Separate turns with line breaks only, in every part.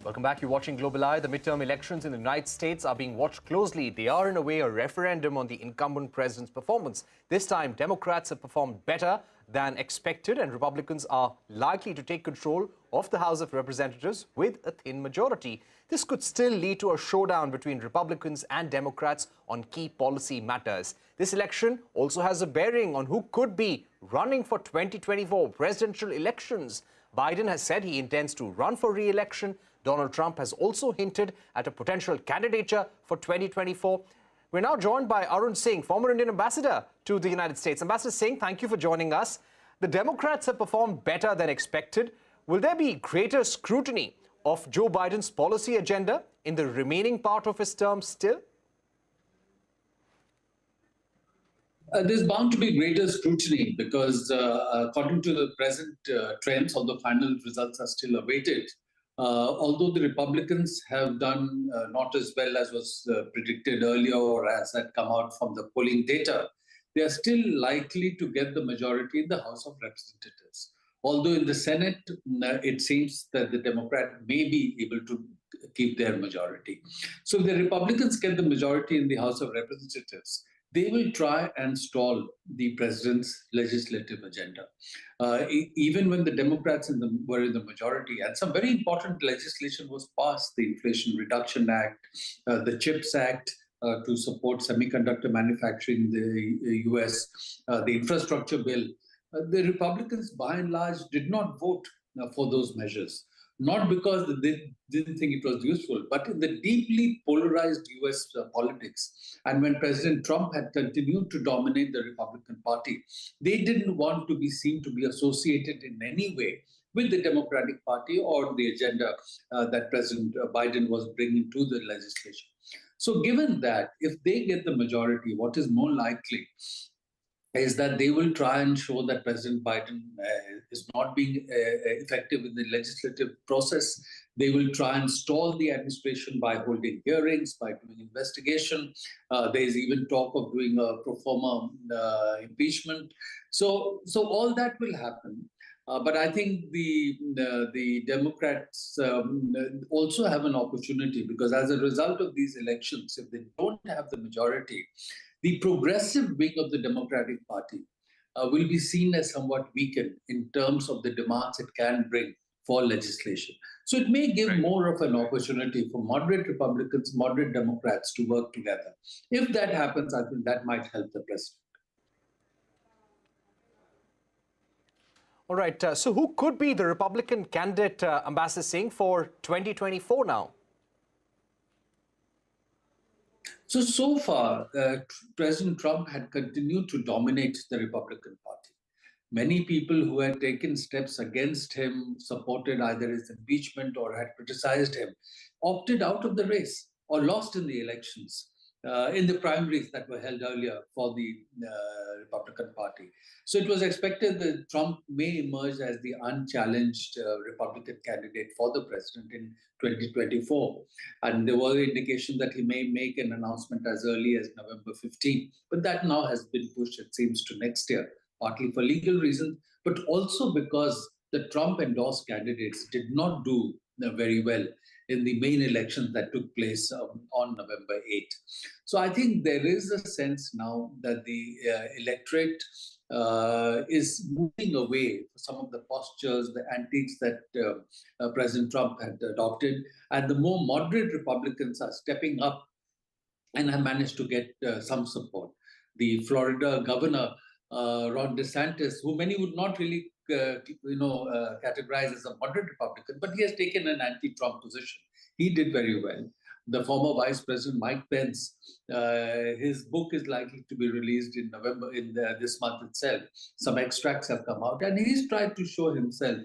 Welcome back. You're watching Global Eye. The midterm elections in the United States are being watched closely. They are, in a way, a referendum on the incumbent president's performance. This time, Democrats have performed better than expected, and Republicans are likely to take control of the House of Representatives with a thin majority. This could still lead to a showdown between Republicans and Democrats on key policy matters. This election also has a bearing on who could be running for 2024 presidential elections. Biden has said he intends to run for re-election. Donald Trump has also hinted at a potential candidature for 2024. We're now joined by Arun Singh, former Indian ambassador to the United States. Ambassador Singh, thank you for joining us. The Democrats have performed better than expected. Will there be greater scrutiny of Joe Biden's policy agenda in the remaining part of his term still?
There's bound to be greater scrutiny because according to the present trends, although final results are still awaited, although the Republicans have done not as well as was predicted earlier or as had come out from the polling data, they are still likely to get the majority in the House of Representatives. Although in the Senate, it seems that the Democrat may be able to keep their majority. So if the Republicans get the majority in the House of Representatives, they will try and stall the president's legislative agenda. Even when the Democrats were in the majority, and some very important legislation was passed, the Inflation Reduction Act, the CHIPS Act to support semiconductor manufacturing in the U.S., the infrastructure bill, the Republicans, by and large, did not vote for those measures. Not because they didn't think it was useful, but in the deeply polarized U.S. Politics. And when President Trump had continued to dominate the Republican Party, they didn't want to be seen to be associated in any way with the Democratic Party or the agenda that President Biden was bringing to the legislation. So given that, if they get the majority, what is more likely is that they will try and show that President Biden is not being effective in the legislative process. They will try and stall the administration by holding hearings, by doing investigation. There is even talk of doing a pro forma impeachment. So all that will happen. But I think the Democrats also have an opportunity, because as a result of these elections, if they don't have the majority, the progressive wing of the Democratic Party will be seen as somewhat weakened in terms of the demands it can bring for legislation. So it may give more of an opportunity for moderate Republicans, moderate Democrats to work together. If that happens, I think that might help the president.
All right. So who could be the Republican candidate, Ambassador Singh, for 2024 now?
So far, President Trump had continued to dominate the Republican Party. Many people who had taken steps against him, supported either his impeachment or had criticized him, opted out of the race or lost in the elections, in the primaries that were held earlier for the Republican Party. So it was expected that Trump may emerge as the unchallenged Republican candidate for the president in 2024. And there was an indication that he may make an announcement as early as November 15. But that now has been pushed, it seems, to next year, partly for legal reasons, but also because the Trump-endorsed candidates did not do very well in the main elections that took place on November 8th. So I think there is a sense now that the electorate is moving away from some of the postures, the antics that President Trump had adopted, and the more moderate Republicans are stepping up and have managed to get some support. The Florida governor, Ron DeSantis, who many would not really categorized as a moderate Republican, but he has taken an anti-Trump position. He did very well. The former Vice President Mike Pence, his book is likely to be released in November, this month itself. Some extracts have come out, and he's tried to show himself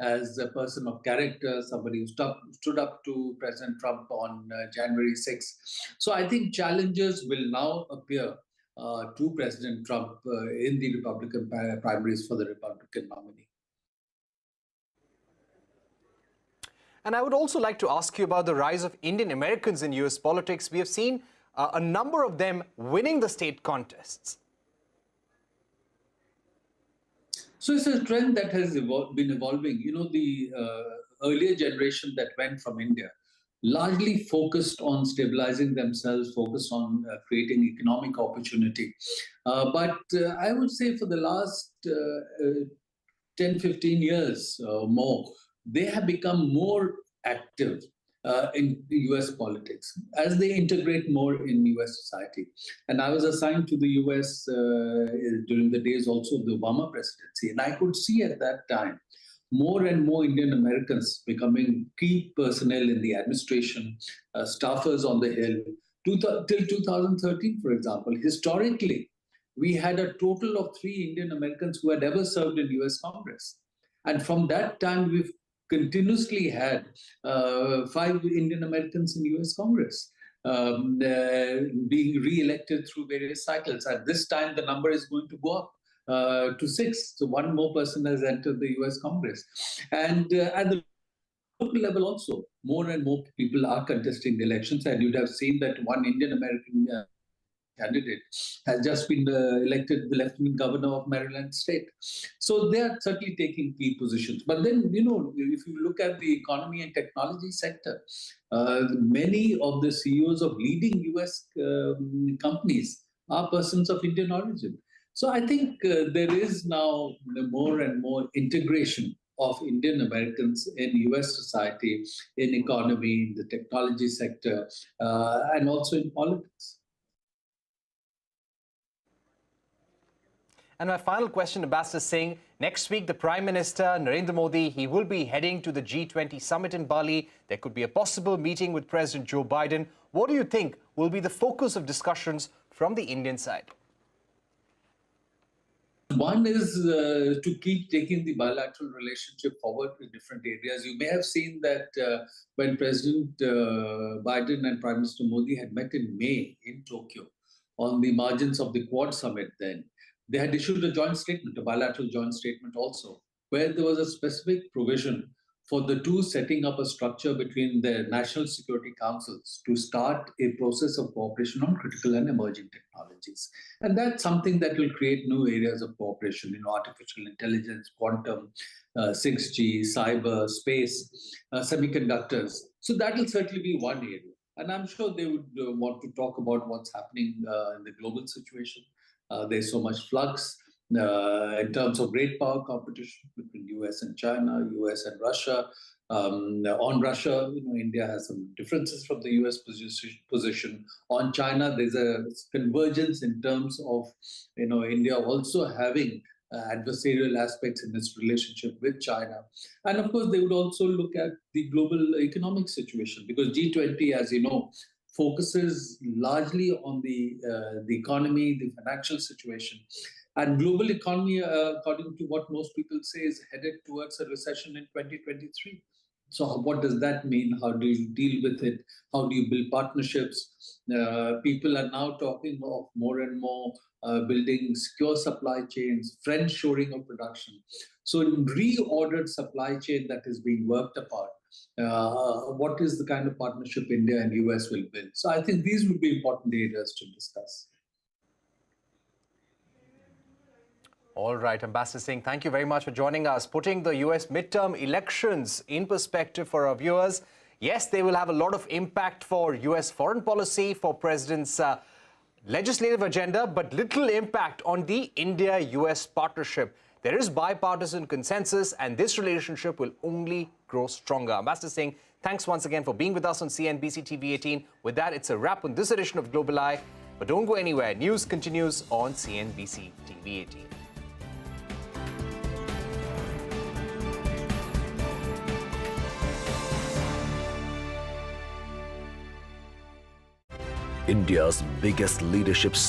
as a person of character, somebody who stood up to President Trump on January 6th. So I think challenges will now appear to President Trump in the Republican primaries for the Republican nominee.
And I would also like to ask you about the rise of Indian Americans in US politics. We have seen a number of them winning the state contests.
So it's a trend that has been evolving. You know, earlier generation that went from India largely focused on stabilizing themselves, focused on creating economic opportunity. But I would say for the last 10, 15 years or more, they have become more active in US politics as they integrate more in US society. And I was assigned to the US during the days also of the Obama presidency. And I could see at that time more and more Indian Americans becoming key personnel in the administration, staffers on the Hill. Till 2013, for example, historically, we had a total of 3 Indian Americans who had ever served in US Congress. And from that time, we've continuously had 5 Indian Americans in US Congress being re-elected through various cycles. At this time, the number is going to go up to 6. So one more person has entered the US Congress. And at the local level also, more and more people are contesting the elections. And you'd have seen that one Indian American candidate has just been elected the Lieutenant Governor of Maryland State. So they are certainly taking key positions. But then, if you look at the economy and technology sector, many of the CEOs of leading US companies are persons of Indian origin. So I think there is now more and more integration of Indian Americans in US society, in economy, in the technology sector, and also in politics.
And my final question, Ambassador Singh, next week the Prime Minister, Narendra Modi, he will be heading to the G20 summit in Bali. There could be a possible meeting with President Joe Biden. What do you think will be the focus of discussions from the Indian side?
One is to keep taking the bilateral relationship forward in different areas. You may have seen that when President Biden and Prime Minister Modi had met in May in Tokyo on the margins of the Quad Summit then, they had issued a joint statement, a bilateral joint statement also, where there was a specific provision for the two setting up a structure between their national security councils to start a process of cooperation on critical and emerging technologies. And that's something that will create new areas of cooperation, artificial intelligence, quantum, 6G, cyber, space, semiconductors. So that will certainly be one area. And I'm sure they would want to talk about what's happening in the global situation. There's so much flux in terms of great power competition between US and China, US and Russia. On Russia, India has some differences from the US position. On China, there's a convergence in terms of India also having adversarial aspects in its relationship with China. And of course, they would also look at the global economic situation because G20, as you know, focuses largely on the economy, the financial situation. And global economy, according to what most people say, is headed towards a recession in 2023. So what does that mean? How do you deal with it? How do you build partnerships? People are now talking of more and more building secure supply chains, friend-shoring of production. So in reordered supply chain that is being worked upon, what is the kind of partnership India and US will build? So I think these would be important areas to discuss.
All right, Ambassador Singh, thank you very much for joining us. Putting the US midterm elections in perspective for our viewers. Yes, they will have a lot of impact for US foreign policy, for President's legislative agenda, but little impact on the India-US partnership. There is bipartisan consensus, and this relationship will only grow stronger. Ambassador Singh, thanks once again for being with us on CNBC TV18. With that, it's a wrap on this edition of Global Eye. But don't go anywhere. News continues on CNBC TV18.
India's biggest leadership summit.